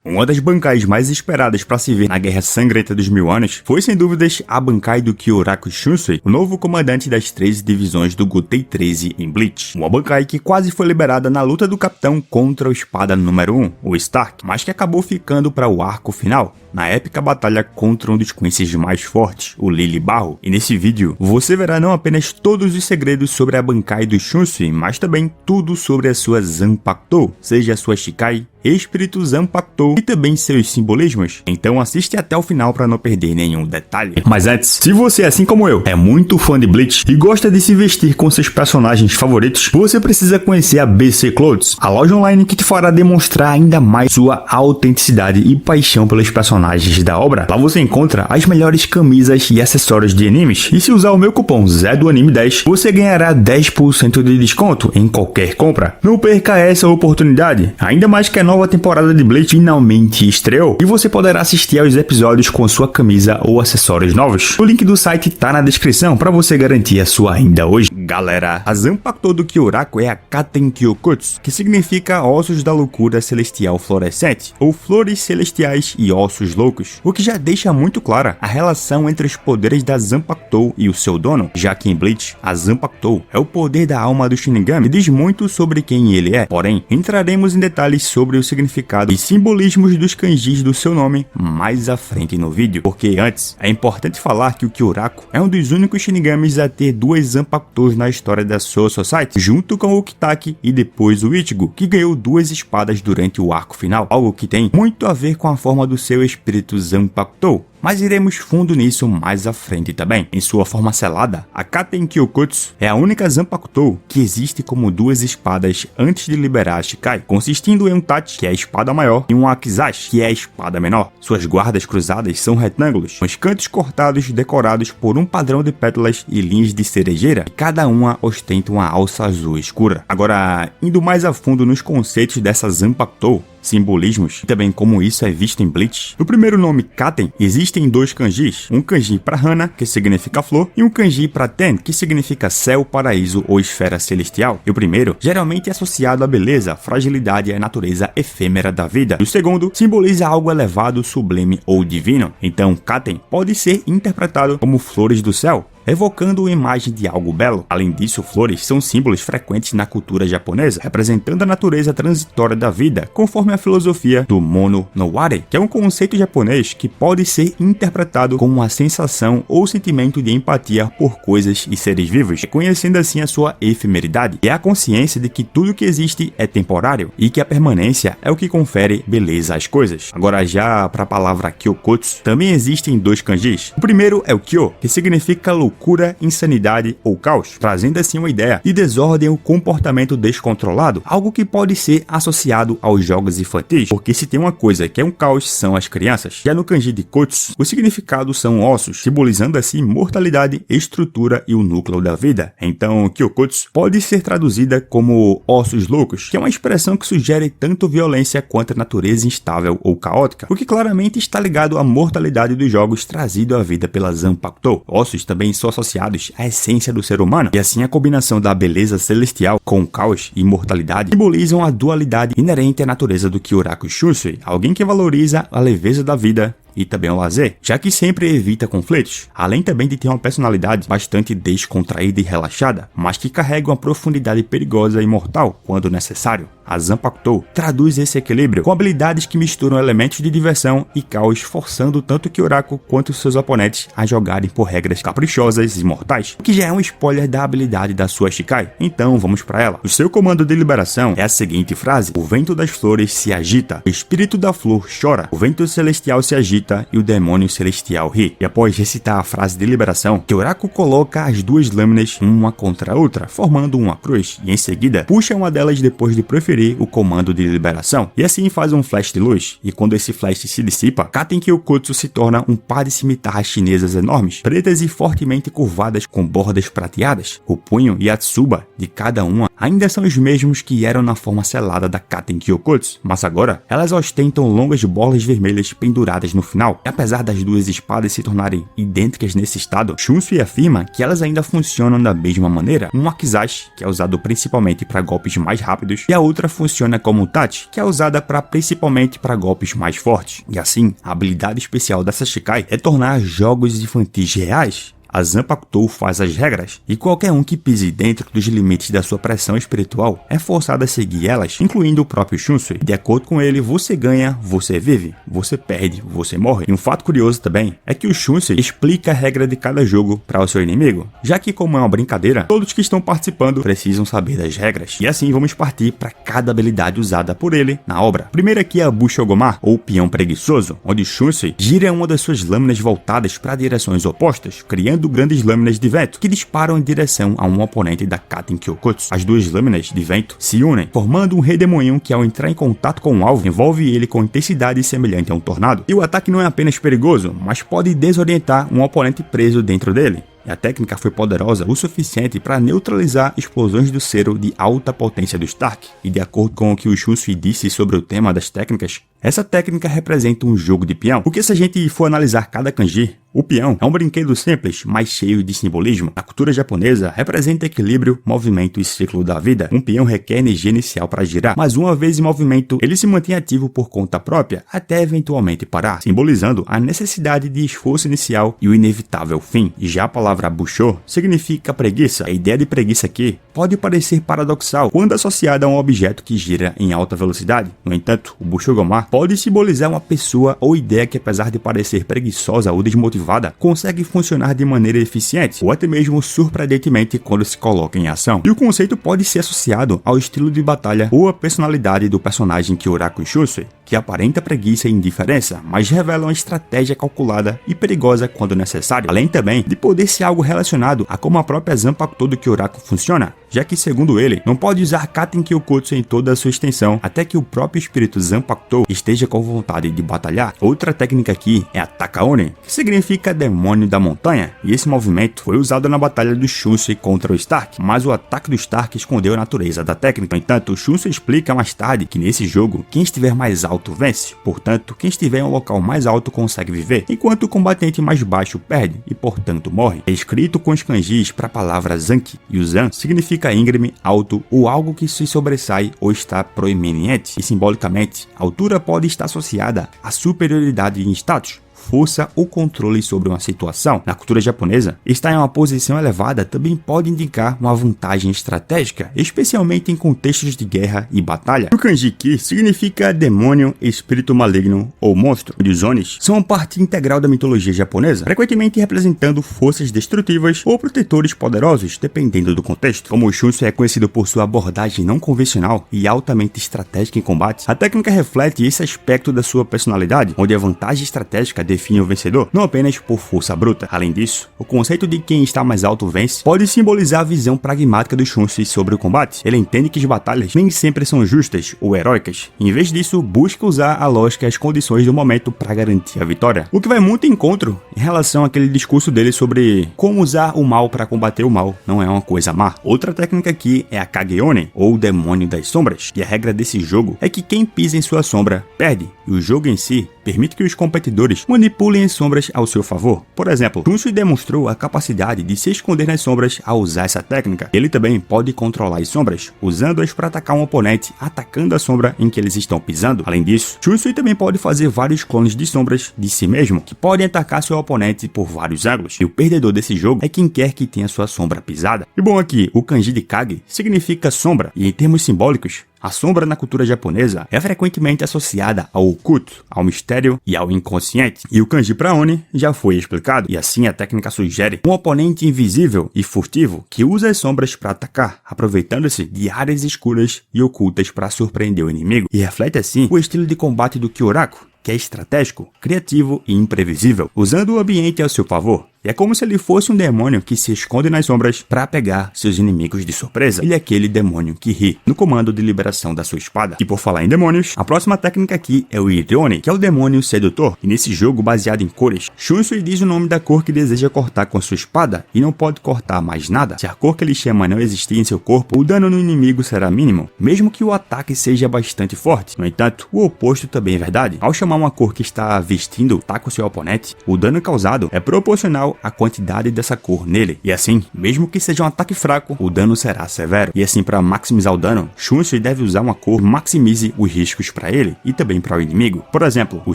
Uma das bancais mais esperadas para se ver na Guerra Sangrenta dos Mil Anos foi sem dúvidas a Bankai do Kyoraku Shunsui, o novo comandante das 13 divisões do Gotei 13 em Bleach. Uma Bankai que quase foi liberada na luta do capitão contra o espada número 1, o Stark, mas que acabou ficando para o arco final, na épica batalha contra um dos Quincy's mais fortes, o Lily Barro. E nesse vídeo, você verá não apenas todos os segredos sobre a Bankai do Shunsui, mas também tudo sobre a sua Zanpakuto, seja a sua Shikai, Espírito Zanpakuto e também seus simbolismos. Então assiste até o final para não perder nenhum detalhe. Mas antes, se você, assim como eu, é muito fã de Bleach e gosta de se vestir com seus personagens favoritos, você precisa conhecer a BC Clothes, a loja online que te fará demonstrar ainda mais sua autenticidade e paixão pelos personagens da obra. Lá você encontra as melhores camisas e acessórios de animes, e se usar o meu cupom ZEDOANIME10, você ganhará 10% de desconto em qualquer compra. Não perca essa oportunidade, ainda mais que a nova temporada de Bleach finalmente estreou, e você poderá assistir aos episódios com sua camisa ou acessórios novos. O link do site tá na descrição para você garantir a sua ainda hoje. Galera, a Zanpakuto do Kyoraku é a Katen Kyokutsu, que significa Ossos da Loucura Celestial Florescente, ou Flores Celestiais e Ossos Loucos, o que já deixa muito clara a relação entre os poderes da Zanpakuto e o seu dono, já que em Bleach, a Zanpakuto é o poder da alma do Shinigami e diz muito sobre quem ele é. Porém, entraremos em detalhes sobre o significado e simbolismos dos kanjis do seu nome mais à frente no vídeo, porque antes, é importante falar que o Kyoraku é um dos únicos Shinigamis a ter duas Zanpakutos na história da Soul Society, junto com o Kitaki e depois o Ichigo, que ganhou duas espadas durante o arco final, algo que tem muito a ver com a forma do seu espírito Zanpakuto. Mas iremos fundo nisso mais à frente também. Em sua forma selada, a Katen Kyokutsu é a única Zanpakuto que existe como duas espadas antes de liberar a Shikai, consistindo em um Tachi, que é a espada maior, e um Akizashi, que é a espada menor. Suas guardas cruzadas são retângulos, com os cantos cortados decorados por um padrão de pétalas e linhas de cerejeira, e cada uma ostenta uma alça azul escura. Agora, indo mais a fundo nos conceitos dessa Zanpakuto, simbolismos e também como isso é visto em Bleach. No primeiro nome Katen, existem dois kanjis, um kanji para Hana, que significa flor, e um kanji para Ten, que significa céu, paraíso ou esfera celestial. E o primeiro geralmente é associado à beleza, fragilidade e à natureza efêmera da vida. E o segundo simboliza algo elevado, sublime ou divino. Então Katen pode ser interpretado como flores do céu, evocando a imagem de algo belo. Além disso, flores são símbolos frequentes na cultura japonesa, representando a natureza transitória da vida, conforme a filosofia do Mono no Ware, que é um conceito japonês que pode ser interpretado como uma sensação ou sentimento de empatia por coisas e seres vivos, reconhecendo assim a sua efemeridade, e a consciência de que tudo que existe é temporário, e que a permanência é o que confere beleza às coisas. Agora já para a palavra Kyokutsu, também existem dois kanjis. O primeiro é o Kyo, que significa loucura, insanidade ou caos, trazendo assim uma ideia de desordem ou comportamento descontrolado, algo que pode ser associado aos jogos infantis, porque se tem uma coisa que é um caos são as crianças. Já no kanji de Kotsu, o significado são ossos, simbolizando assim mortalidade, estrutura e o núcleo da vida. Então Kyokutsu pode ser traduzida como ossos loucos, que é uma expressão que sugere tanto violência quanto a natureza instável ou caótica, o que claramente está ligado à mortalidade dos jogos trazido à vida pela Zanpakuto. Ossos também são associados à essência do ser humano, e assim a combinação da beleza celestial com o caos e imortalidade simbolizam a dualidade inerente à natureza do Kyoraku Shunsui, alguém que valoriza a leveza da vida e também o lazer, já que sempre evita conflitos, além também de ter uma personalidade bastante descontraída e relaxada, mas que carrega uma profundidade perigosa e mortal quando necessário. A Zanpakuto traduz esse equilíbrio com habilidades que misturam elementos de diversão e caos, forçando tanto Kyoraku quanto seus oponentes a jogarem por regras caprichosas e mortais, o que já é um spoiler da habilidade da sua Shikai. Então vamos para ela. O seu comando de liberação é a seguinte frase: o vento das flores se agita, o espírito da flor chora, o vento celestial se agita e o demônio celestial ri. E após recitar a frase de liberação, Kyoraku coloca as duas lâminas uma contra a outra, formando uma cruz, e em seguida puxa uma delas depois de proferir o comando de liberação, e assim faz um flash de luz, e quando esse flash se dissipa, Katen Kyokutsu se torna um par de cimitarras chinesas enormes, pretas e fortemente curvadas com bordas prateadas. O punho e a tsuba de cada uma ainda são os mesmos que eram na forma selada da Katen Kyokutsu, mas agora elas ostentam longas bolas vermelhas penduradas no final. E apesar das duas espadas se tornarem idênticas nesse estado, Shunsui afirma que elas ainda funcionam da mesma maneira. Um Akizashi, que é usado principalmente para golpes mais rápidos, e a outra outra funciona como Tachi, que é usada principalmente para golpes mais fortes. E assim, a habilidade especial dessa Shikai é tornar jogos infantis reais. A Zanpakuto faz as regras, e qualquer um que pise dentro dos limites da sua pressão espiritual é forçado a seguir elas, incluindo o próprio Shunsui. De acordo com ele, você ganha, você vive, você perde, você morre. E um fato curioso também é que o Shunsui explica a regra de cada jogo para o seu inimigo, já que como é uma brincadeira, todos que estão participando precisam saber das regras. E assim vamos partir para cada habilidade usada por ele na obra. Primeiro aqui é a Bushogoma, ou peão preguiçoso, onde Shunsui gira uma das suas lâminas voltadas para direções opostas, criando grandes lâminas de vento que disparam em direção a um oponente da Katen Kyokutsu. As duas lâminas de vento se unem, formando um redemoinho que ao entrar em contato com o alvo, envolve ele com intensidade semelhante a um tornado. E o ataque não é apenas perigoso, mas pode desorientar um oponente preso dentro dele. E a técnica foi poderosa o suficiente para neutralizar explosões do Zero de alta potência do Stark. E de acordo com o que o Shunsui disse sobre o tema das técnicas, essa técnica representa um jogo de peão, porque se a gente for analisar cada kanji, o peão é um brinquedo simples, mas cheio de simbolismo. Na cultura japonesa, representa equilíbrio, movimento e ciclo da vida. Um peão requer energia inicial para girar, mas uma vez em movimento, ele se mantém ativo por conta própria, até eventualmente parar, simbolizando a necessidade de esforço inicial e o inevitável fim. E já a palavra Busho significa preguiça. A ideia de preguiça aqui pode parecer paradoxal quando associada a um objeto que gira em alta velocidade. No entanto, o Bushogoma pode simbolizar uma pessoa ou ideia que, apesar de parecer preguiçosa ou desmotivada, consegue funcionar de maneira eficiente ou até mesmo surpreendentemente quando se coloca em ação. E o conceito pode ser associado ao estilo de batalha ou à personalidade do personagem Kyoraku Shunsui, que aparenta preguiça e indiferença, mas revela uma estratégia calculada e perigosa quando necessário, além também de poder ser algo relacionado a como a própria Zanpakuto do Kyoraku funciona, já que, segundo ele, não pode usar Katen Kyokutsu em toda a sua extensão até que o próprio espírito Zanpakuto esteja com vontade de batalhar. Outra técnica aqui é a Takaone, que significa demônio da montanha, e esse movimento foi usado na batalha do Shunsui contra o Stark, mas o ataque do Stark escondeu a natureza da técnica. No entanto, o Shunsui explica mais tarde que nesse jogo, quem estiver mais alto vence, portanto, quem estiver em um local mais alto consegue viver, enquanto o combatente mais baixo perde e, portanto, morre. É escrito com os kanjis para a palavra Zanki, e o Zan significa íngreme, alto ou algo que se sobressai ou está proeminente, e simbolicamente, a altura pode estar associada à superioridade em status, força ou controle sobre uma situação. Na cultura japonesa, estar em uma posição elevada também pode indicar uma vantagem estratégica, especialmente em contextos de guerra e batalha. O kanji Ki significa demônio, espírito maligno ou monstro. Os Onis são uma parte integral da mitologia japonesa, frequentemente representando forças destrutivas ou protetores poderosos, dependendo do contexto. Como o Shunsui é conhecido por sua abordagem não convencional e altamente estratégica em combate, a técnica reflete esse aspecto da sua personalidade, onde a vantagem estratégica define o vencedor, não apenas por força bruta. Além disso, o conceito de quem está mais alto vence pode simbolizar a visão pragmática do Shunsui sobre o combate. Ele entende que as batalhas nem sempre são justas ou heróicas. Em vez disso, busca usar a lógica e as condições do momento para garantir a vitória. O que vai muito em encontro em relação àquele discurso dele sobre como usar o mal para combater o mal não é uma coisa má. Outra técnica aqui é a Kageone, ou o demônio das sombras. E a regra desse jogo é que quem pisa em sua sombra perde, e o jogo em si permite que os competidores manipulem as sombras ao seu favor. Por exemplo, Shunsui demonstrou a capacidade de se esconder nas sombras ao usar essa técnica. Ele também pode controlar as sombras, usando-as para atacar um oponente, atacando a sombra em que eles estão pisando. Além disso, Shunsui também pode fazer vários clones de sombras de si mesmo, que podem atacar seu oponente por vários ângulos. E o perdedor desse jogo é quem quer que tenha sua sombra pisada. E bom, aqui, o kanji de Kage significa sombra, e em termos simbólicos, a sombra na cultura japonesa é frequentemente associada ao oculto, ao mistério e ao inconsciente. E o kanji para Oni já foi explicado, e assim a técnica sugere um oponente invisível e furtivo que usa as sombras para atacar, aproveitando-se de áreas escuras e ocultas para surpreender o inimigo. E reflete assim o estilo de combate do Kyoraku, que é estratégico, criativo e imprevisível, usando o ambiente ao seu favor. É como se ele fosse um demônio que se esconde nas sombras para pegar seus inimigos de surpresa. Ele é aquele demônio que ri no comando de liberação da sua espada. E por falar em demônios, a próxima técnica aqui é o Irione, que é o demônio sedutor. E nesse jogo baseado em cores, Shunsui diz o nome da cor que deseja cortar com sua espada e não pode cortar mais nada. Se a cor que ele chama não existir em seu corpo, o dano no inimigo será mínimo, mesmo que o ataque seja bastante forte. No entanto, o oposto também é verdade. Ao chamar uma cor que está vestindo ataque ao seu oponente, o dano causado é proporcional maior a quantidade dessa cor nele, e assim, mesmo que seja um ataque fraco, o dano será severo. E assim, para maximizar o dano, Shunsui deve usar uma cor que maximize os riscos para ele e também para o inimigo. Por exemplo, o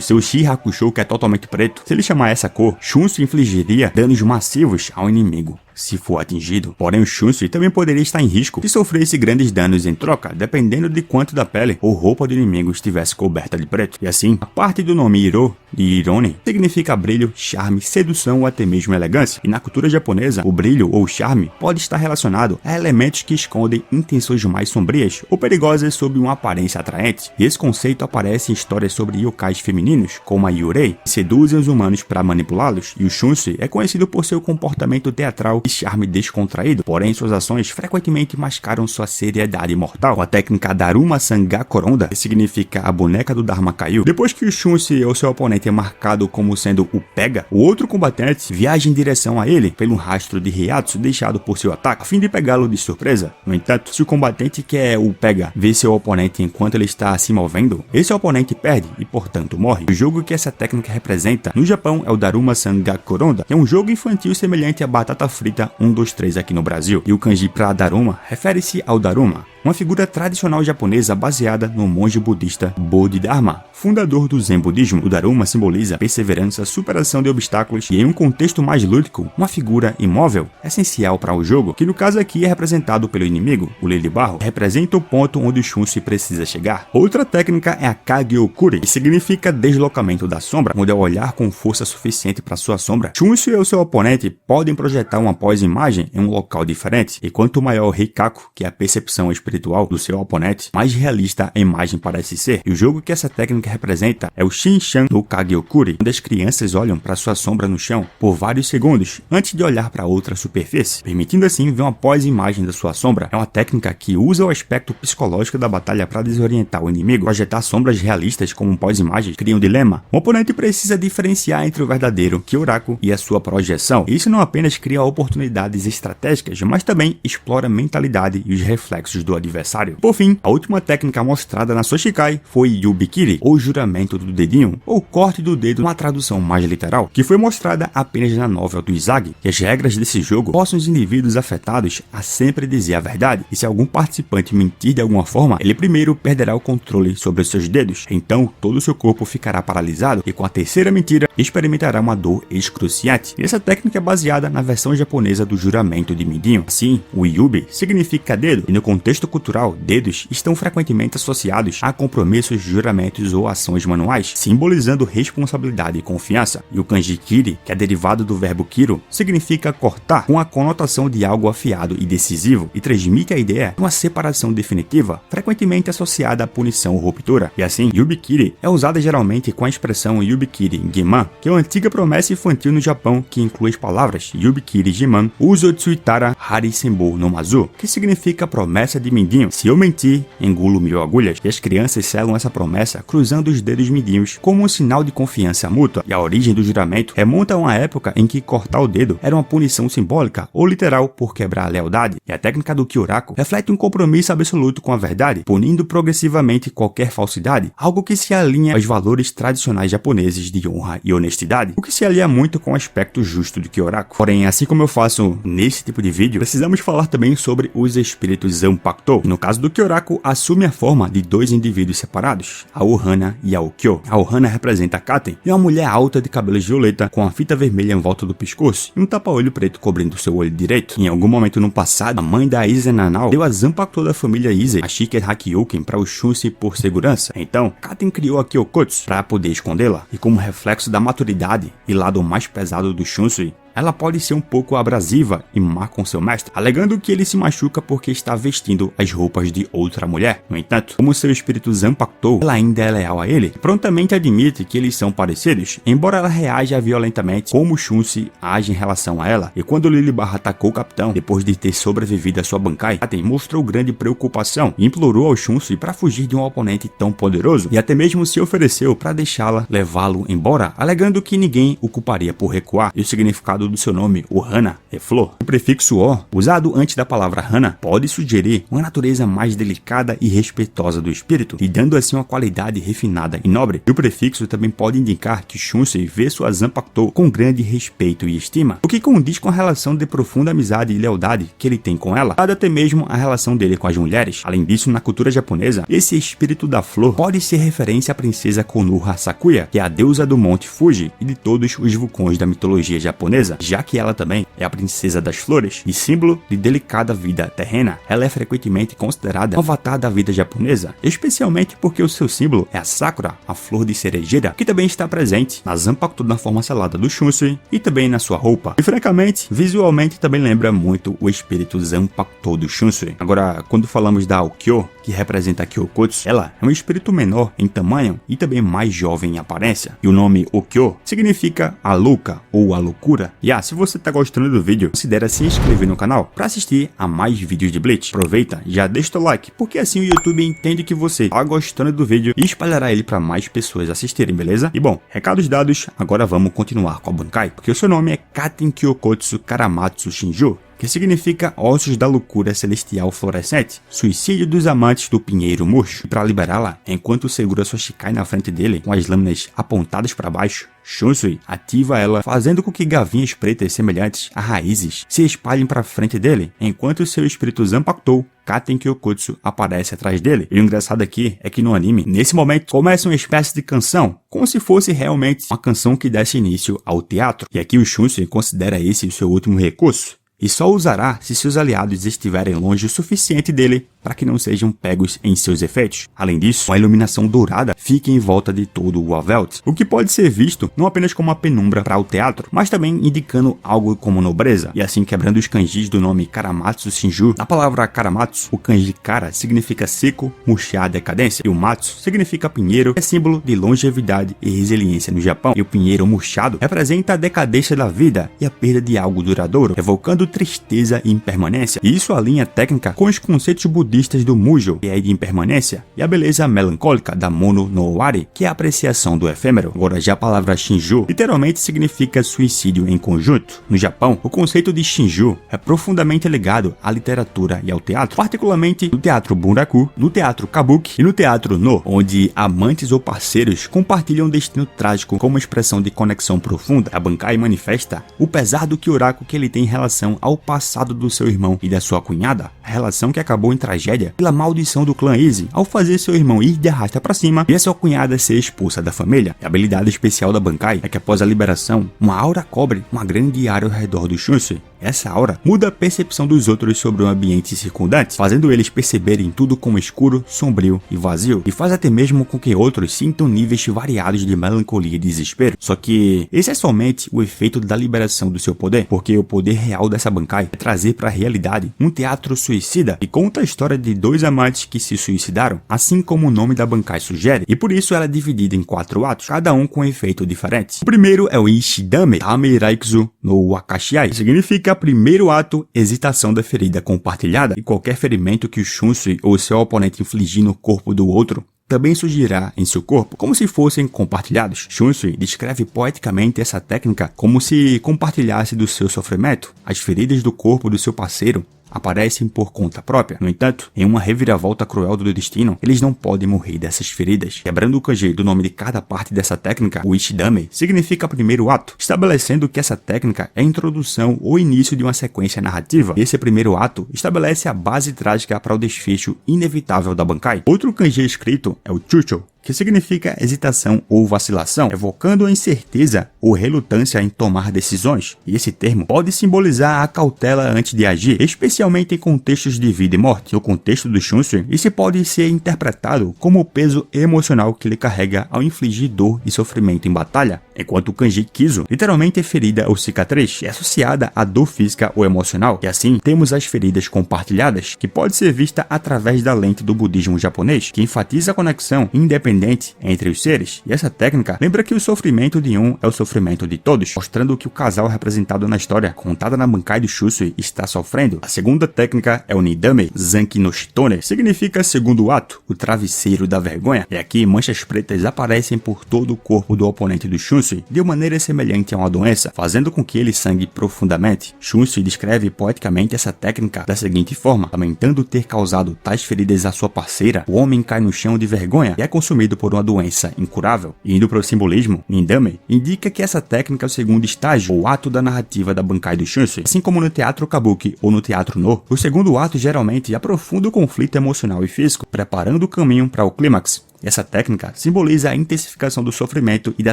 seu Shi Hakusho, que é totalmente preto, se ele chamar essa cor, Shunsui infligiria danos massivos ao inimigo se for atingido. Porém, o Shunsui também poderia estar em risco se sofresse grandes danos em troca, dependendo de quanto da pele ou roupa do inimigo estivesse coberta de preto. E assim, a parte do nome Iro, de Irone, significa brilho, charme, sedução ou até mesmo elegância. E na cultura japonesa, o brilho ou charme pode estar relacionado a elementos que escondem intenções mais sombrias ou perigosas sob uma aparência atraente. E esse conceito aparece em histórias sobre yokais femininos, como a Yurei, que seduzem os humanos para manipulá-los, e o Shunsui é conhecido por seu comportamento teatral e charme descontraído, porém suas ações frequentemente mascaram sua seriedade mortal. Com a técnica Daruma Sangakoronda, que significa a boneca do Dharma caiu, depois que o Shunsui ou seu oponente é marcado como sendo o pega, o outro combatente viaja em direção a ele pelo rastro de Reiatsu deixado por seu ataque, a fim de pegá-lo de surpresa. No entanto, se o combatente que é o pega vê seu oponente enquanto ele está se movendo, esse oponente perde e portanto morre. O jogo que essa técnica representa no Japão é o Daruma Sangakoronda, que é um jogo infantil semelhante à batata frita 1, 2, 3 aqui no Brasil, e o kanji para Daruma refere-se ao Daruma, uma figura tradicional japonesa baseada no monge budista Bodhidharma, fundador do Zen budismo. O Daruma simboliza perseverança, superação de obstáculos e, em um contexto mais lúdico, uma figura imóvel, essencial para o jogo, que no caso aqui é representado pelo inimigo, o Lily Barro, que representa o ponto onde o Shunsui precisa chegar. Outra técnica é a Kageokuri, que significa deslocamento da sombra, onde ao olhar com força suficiente para sua sombra, Shunsui e o seu oponente podem projetar uma pós-imagem em um local diferente, e quanto maior o Reikaku, que é a percepção espiritual do seu oponente, mais realista a imagem parece ser. E o jogo que essa técnica representa é o Shinshan no Kageokuri, onde as crianças olham para sua sombra no chão por vários segundos antes de olhar para outra superfície, permitindo assim ver uma pós-imagem da sua sombra. É uma técnica que usa o aspecto psicológico da batalha para desorientar o inimigo. Projetar sombras realistas como pós-imagens cria um dilema. O oponente precisa diferenciar entre o verdadeiro Kyoraku e a sua projeção. Isso não apenas cria oportunidades estratégicas, mas também explora a mentalidade e os reflexos do adversário. Por fim, a última técnica mostrada na Soshikai foi Yubikiri, ou juramento do dedinho, ou corte do dedo, uma tradução mais literal, que foi mostrada apenas na novel do Izagi, que as regras desse jogo forçam os indivíduos afetados a sempre dizer a verdade, e se algum participante mentir de alguma forma, ele primeiro perderá o controle sobre os seus dedos, então todo o seu corpo ficará paralisado, e com a terceira mentira, experimentará uma dor excruciante. E essa técnica é baseada na versão japonesa do juramento de mindinho. Assim, o Yubi significa dedo, e no contexto cultural, dedos estão frequentemente associados a compromissos, juramentos ou ações manuais, simbolizando responsabilidade e confiança. E o kanji kiri, que é derivado do verbo kiro, significa cortar, com a conotação de algo afiado e decisivo, e transmite a ideia de uma separação definitiva, frequentemente associada à punição ou ruptura. E assim, Yubikiri é usada geralmente com a expressão Yubikiri Giman, que é uma antiga promessa infantil no Japão que inclui as palavras Yubikiri Jiman, Uzo Tsuitara Hari Senbou no Mazu, que significa promessa de mindinho. Se eu mentir, engulo 1000 agulhas. E as crianças selam essa promessa cruzando os dedos mindinhos como um sinal de confiança mútua. E a origem do juramento remonta a uma época em que cortar o dedo era uma punição simbólica ou literal por quebrar a lealdade. E a técnica do Kyoraku reflete um compromisso absoluto com a verdade, punindo progressivamente qualquer falsidade, algo que se alinha aos valores tradicionais japoneses de honra e honestidade, o que se alia muito com o aspecto justo do Kyoraku. Porém, assim como eu faço nesse tipo de vídeo, precisamos falar também sobre os espíritos Zanpakuto. No caso do Kyoraku, assume a forma de dois indivíduos separados, a Ohana e a Okyo. A Ohana representa a Katen, e é uma mulher alta de cabelos violeta com a fita vermelha em volta do pescoço e um tapa-olho preto cobrindo seu olho direito. Em algum momento no passado, a mãe da Ise Nanao deu a Zanpakuto da família Ise, a Shiker Hakyouken, para o Shunsui por segurança. Então, Katen criou a Kyokotsu para poder escondê-la, e como reflexo da maturidade e lado mais pesado do Shunsui, ela pode ser um pouco abrasiva e má com seu mestre, alegando que ele se machuca porque está vestindo as roupas de outra mulher. No entanto, como seu espírito Zanpakuto, ela ainda é leal a ele e prontamente admite que eles são parecidos, embora ela reaja violentamente como Shunsui age em relação a ela. E quando Lily Barra atacou o capitão, depois de ter sobrevivido à sua Bankai, Katen mostrou grande preocupação e implorou ao Shunsui para fugir de um oponente tão poderoso, e até mesmo se ofereceu para deixá-la levá-lo embora, alegando que ninguém o culparia por recuar. E o significado significado do seu nome, o hana, é flor. O prefixo o, usado antes da palavra hana, pode sugerir uma natureza mais delicada e respeitosa do espírito, lhe dando assim uma qualidade refinada e nobre. E o prefixo também pode indicar que Shunsei vê sua Zanpakuto com grande respeito e estima, o que condiz com a relação de profunda amizade e lealdade que ele tem com ela, dado até mesmo a relação dele com as mulheres. Além disso, na cultura japonesa, esse espírito da flor pode ser referência à princesa Konoha Sakuya, que é a deusa do Monte Fuji e de todos os vulcões da mitologia japonesa, já que ela também é a princesa das flores e símbolo de delicada vida terrena. Ela é frequentemente considerada o avatar da vida japonesa, especialmente porque o seu símbolo é a Sakura, a flor de cerejeira, que também está presente na Zanpakuto na forma selada do Shunsei e também na sua roupa. E francamente, visualmente também lembra muito o espírito Zanpakuto do Shunsei. Agora, quando falamos da Aokyo, que representa a Kyokotsu, ela é um espírito menor em tamanho e também mais jovem em aparência. E o nome Okyo significa a louca ou a loucura. E se você tá gostando do vídeo, considere se inscrever no canal para assistir a mais vídeos de Bleach. Aproveita, já deixa o like, porque assim o YouTube entende que você tá gostando do vídeo e espalhará ele para mais pessoas assistirem, beleza? E bom, recados dados, agora vamos continuar com a Bankai, porque o seu nome é Katen Kyokotsu Karamatsu Shinju, que significa Ossos da Loucura Celestial Florescente, suicídio dos amantes do pinheiro murcho. E para liberá-la, enquanto segura sua Shikai na frente dele, com as lâminas apontadas para baixo, Shunsei ativa ela, fazendo com que gavinhas pretas semelhantes a raízes se espalhem para frente dele, enquanto seu espírito Zanpakuto, Katen Kyokotsu, aparece atrás dele. E o engraçado aqui é que no anime, nesse momento, começa uma espécie de canção, como se fosse realmente uma canção que desse início ao teatro. E aqui o Shunsei considera esse o seu último recurso, e só usará se seus aliados estiverem longe o suficiente dele para que não sejam pegos em seus efeitos. Além disso, uma iluminação dourada fica em volta de todo o Wavelt, o que pode ser visto não apenas como uma penumbra para o teatro, mas também indicando algo como nobreza, e assim quebrando os kanjis do nome Karamatsu Shinju. Na palavra Karamatsu, o kanji Kara significa seco, murchar, decadência, e o Matsu significa pinheiro, é símbolo de longevidade e resiliência no Japão, e o pinheiro murchado representa a decadência da vida e a perda de algo duradouro, evocando tristeza e impermanência. E isso alinha a técnica com os conceitos budistas do Mujo, que é de impermanência, e a beleza melancólica da Mono no Owari, que é a apreciação do efêmero. Agora, já a palavra Shinju literalmente significa suicídio em conjunto. No Japão, o conceito de Shinju é profundamente ligado à literatura e ao teatro, particularmente no teatro Bunraku, no teatro Kabuki e no teatro No, onde amantes ou parceiros compartilham um destino trágico como expressão de conexão profunda. A Bankai manifesta o pesar do Kyoraku que ele tem em relação ao passado do seu irmão e da sua cunhada, a relação que acabou em tragédia pela maldição do clã Easy ao fazer seu irmão ir de arrasta pra cima e a sua cunhada ser expulsa da família. A habilidade especial da Bankai é que após a liberação, uma aura cobre uma grande área ao redor do Shunsei. Essa aura muda a percepção dos outros sobre o ambiente circundante, fazendo eles perceberem tudo como escuro, sombrio e vazio, e faz até mesmo com que outros sintam níveis variados de melancolia e desespero. Só que esse é somente o efeito da liberação do seu poder, porque o poder real dessa Bankai é trazer para a realidade um teatro suicida que conta a história de dois amantes que se suicidaram, assim como o nome da Bankai sugere, e por isso ela é dividida em 4 atos, cada um com um efeito diferente. O primeiro é o Ishidame Tame Raikuzu no Wakashiai, que significa primeiro ato, hesitação da ferida compartilhada, e qualquer ferimento que o Shunsei ou seu oponente infligir no corpo do outro também surgirá em seu corpo, como se fossem compartilhados. Shunsei descreve poeticamente essa técnica como se compartilhasse do seu sofrimento. As feridas do corpo do seu parceiro aparecem por conta própria. No entanto, em uma reviravolta cruel do destino, eles não podem morrer dessas feridas. Quebrando o kanji do nome de cada parte dessa técnica, o Ishidame significa primeiro ato, estabelecendo que essa técnica é a introdução ou início de uma sequência narrativa. Esse primeiro ato estabelece a base trágica para o desfecho inevitável da Bankai. Outro kanji escrito é o Chucho, que significa hesitação ou vacilação, evocando a incerteza ou relutância em tomar decisões. E esse termo pode simbolizar a cautela antes de agir, especialmente em contextos de vida e morte. No contexto do Shunsei, isso pode ser interpretado como o peso emocional que ele carrega ao infligir dor e sofrimento em batalha, enquanto o kanji Kizu literalmente é ferida ou cicatriz, é associada à dor física ou emocional. E assim, temos as feridas compartilhadas, que pode ser vista através da lente do budismo japonês, que enfatiza a conexão independente independente entre os seres, e essa técnica lembra que o sofrimento de um é o sofrimento de todos, mostrando que o casal representado na história contada na Bankai do Shusui está sofrendo. A segunda técnica é o Nidame Zanki no Shitone, significa segundo ato, o travesseiro da vergonha, e aqui manchas pretas aparecem por todo o corpo do oponente do Shusui, de uma maneira semelhante a uma doença, fazendo com que ele sangre profundamente. Shusui descreve poeticamente essa técnica da seguinte forma: lamentando ter causado tais feridas à sua parceira, o homem cai no chão de vergonha e é consumido por uma doença incurável. E indo para o simbolismo, Nindame indica que essa técnica é o segundo estágio, ou ato da narrativa da Bankai do Shusui. Assim como no teatro kabuki ou no teatro no, o segundo ato geralmente aprofunda o conflito emocional e físico, preparando o caminho para o clímax. Essa técnica simboliza a intensificação do sofrimento e da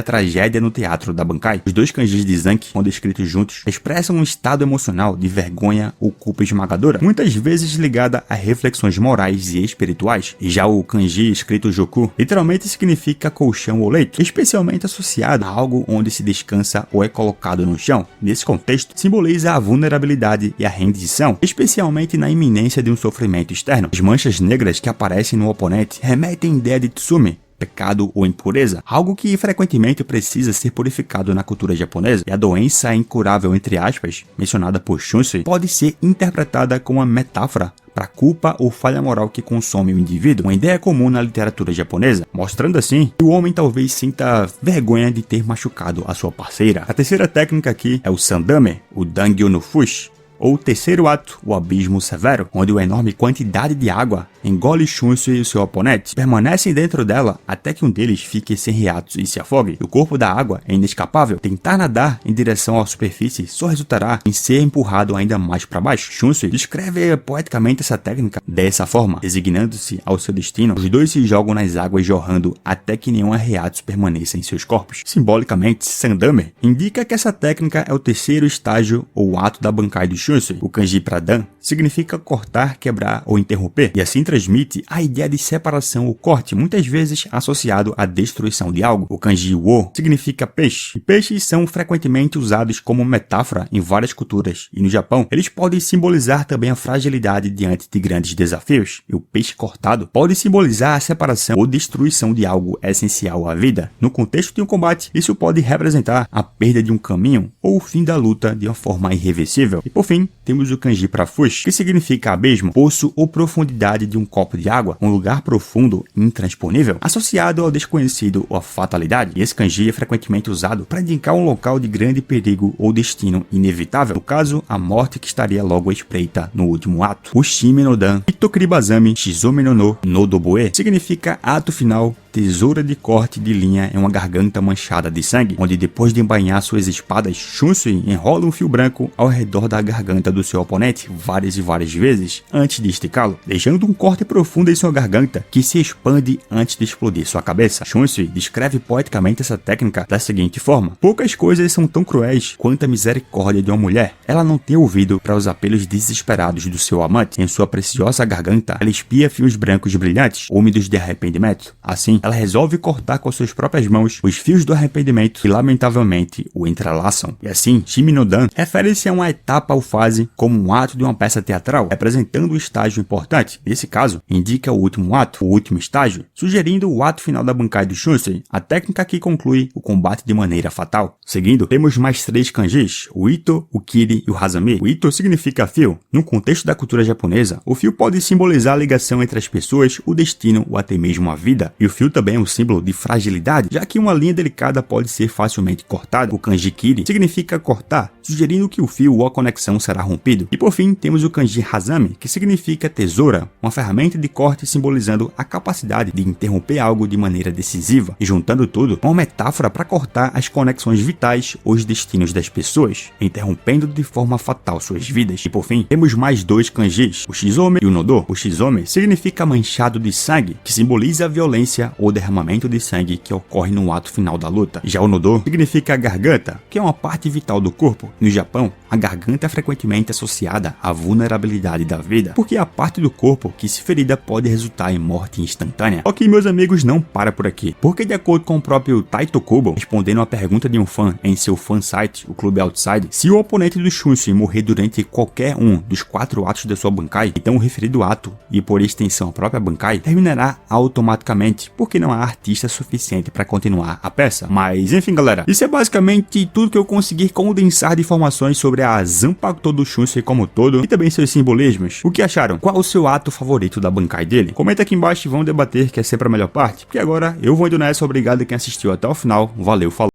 tragédia no teatro da Bankai. Os dois kanjis de Zanki, quando escritos juntos, expressam um estado emocional de vergonha ou culpa esmagadora, muitas vezes ligada a reflexões morais e espirituais. E já o kanji escrito Joku literalmente significa colchão ou leito, especialmente associado a algo onde se descansa ou é colocado no chão. Nesse contexto, simboliza a vulnerabilidade e a rendição, especialmente na iminência de um sofrimento externo. As manchas negras que aparecem no oponente remetem à ideia de Tsumi, pecado ou impureza, algo que frequentemente precisa ser purificado na cultura japonesa, e a doença incurável, entre aspas, mencionada por Shusui, pode ser interpretada como uma metáfora para a culpa ou falha moral que consome o indivíduo, uma ideia comum na literatura japonesa, mostrando assim que o homem talvez sinta vergonha de ter machucado a sua parceira. A terceira técnica aqui é o Sandame, o Dangyo no Fushi, ou o terceiro ato, o abismo severo, onde uma enorme quantidade de água engole Shusui e o seu oponente, permanecem dentro dela até que um deles fique sem reatos e se afogue. O corpo da água é inescapável. Tentar nadar em direção à superfície só resultará em ser empurrado ainda mais para baixo. Shusui descreve poeticamente essa técnica dessa forma, resignando-se ao seu destino. Os dois se jogam nas águas jorrando até que nenhum reatos permaneça em seus corpos. Simbolicamente, Sandame indica que essa técnica é o terceiro estágio ou ato da Bankai do Shusui. O kanji para Dan significa cortar, quebrar ou interromper, e assim transmite a ideia de separação ou corte, muitas vezes associado à destruição de algo. O kanji wo significa peixe, e peixes são frequentemente usados como metáfora em várias culturas, e no Japão eles podem simbolizar também a fragilidade diante de grandes desafios, e o peixe cortado pode simbolizar a separação ou destruição de algo essencial à vida. No contexto de um combate, isso pode representar a perda de um caminho ou o fim da luta de uma forma irreversível. E por fim, temos o kanji para fushi, que significa abismo, poço ou profundidade de um copo de água, um lugar profundo e intransponível, associado ao desconhecido ou à fatalidade. E esse kanji é frequentemente usado para indicar um local de grande perigo ou destino inevitável, no caso, a morte que estaria logo à espreita no último ato. O Shime no Dan, Itokuribazami, Shizome no Nodoboe, significa ato final, tesoura de corte de linha em uma garganta manchada de sangue, onde depois de embainhar suas espadas, Shusui enrola um fio branco ao redor da garganta do seu oponente várias e várias vezes antes de esticá-lo, deixando um corte profundo em sua garganta que se expande antes de explodir sua cabeça. Shusui descreve poeticamente essa técnica da seguinte forma: poucas coisas são tão cruéis quanto a misericórdia de uma mulher. Ela não tem ouvido para os apelos desesperados do seu amante. Em sua preciosa garganta, ela espia fios brancos brilhantes, úmidos de arrependimento. Assim, ela resolve cortar com suas próprias mãos os fios do arrependimento que lamentavelmente o entrelaçam. E assim, Shime no Dan refere-se a uma etapa ou fase como um ato de uma peça teatral, representando um estágio importante. Nesse caso, indica o último ato, o último estágio, sugerindo o ato final da Bankai do Shusui, a técnica que conclui o combate de maneira fatal. Seguindo, temos mais 3 kanjis, o Ito, o Kiri e o Hazami. O Ito significa fio. No contexto da cultura japonesa, o fio pode simbolizar a ligação entre as pessoas, o destino ou até mesmo a vida. E o fio também é um símbolo de fragilidade, já que uma linha delicada pode ser facilmente cortada. O kanji Kiri significa cortar, sugerindo que o fio ou a conexão será rompido. E por fim, temos o kanji Hazami, que significa tesoura, uma ferramenta de corte simbolizando a capacidade de interromper algo de maneira decisiva, e juntando tudo, uma metáfora para cortar as conexões vitais ou os destinos das pessoas, interrompendo de forma fatal suas vidas. E por fim, temos mais 2 kanjis, o Shizome e o Nodo. O Shizome significa manchado de sangue, que simboliza a violência ou derramamento de sangue que ocorre no ato final da luta. Já o Nodo significa garganta, que é uma parte vital do corpo. No Japão, a garganta é frequentemente associada à vulnerabilidade da vida, porque é a parte do corpo que, se ferida, pode resultar em morte instantânea. Só que, meus amigos, não para por aqui, porque de acordo com o próprio Taito Kubo, respondendo a pergunta de um fã em seu fansite, o Clube Outside, se o oponente do Shusui morrer durante qualquer um dos 4 atos da sua Bankai, então o referido ato, e por extensão a própria Bankai, terminará automaticamente, porque porque não há artista suficiente para continuar a peça. Mas enfim, galera, isso é basicamente tudo que eu consegui condensar de informações sobre a Zanpakuto do Shunsei como todo e também seus simbolismos. O que acharam? Qual o seu ato favorito da Bankai dele? Comenta aqui embaixo e vamos debater, que é sempre a melhor parte. Porque agora eu vou indo nessa, obrigado a quem assistiu até o final, valeu, falou.